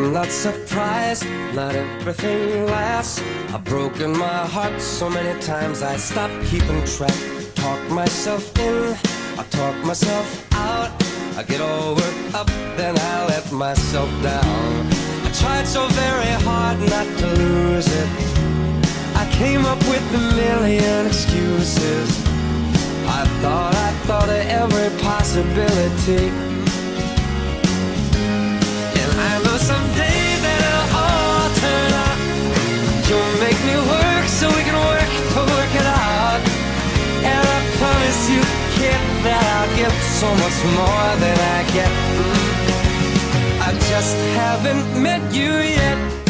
I'm not surprised, not everything lasts. I've broken my heart so many times I stopped keeping track. Talk myself in, I talk myself out. I get all worked up, then I let myself down. I tried so very hard not to lose it. I came up with a million excuses. I thought of every possibility. And I know someday that it'll all turn out. You'll make me work so we can work to work it out. And I promise you, kid, that I'll give so much more than I get. I just haven't met you yet.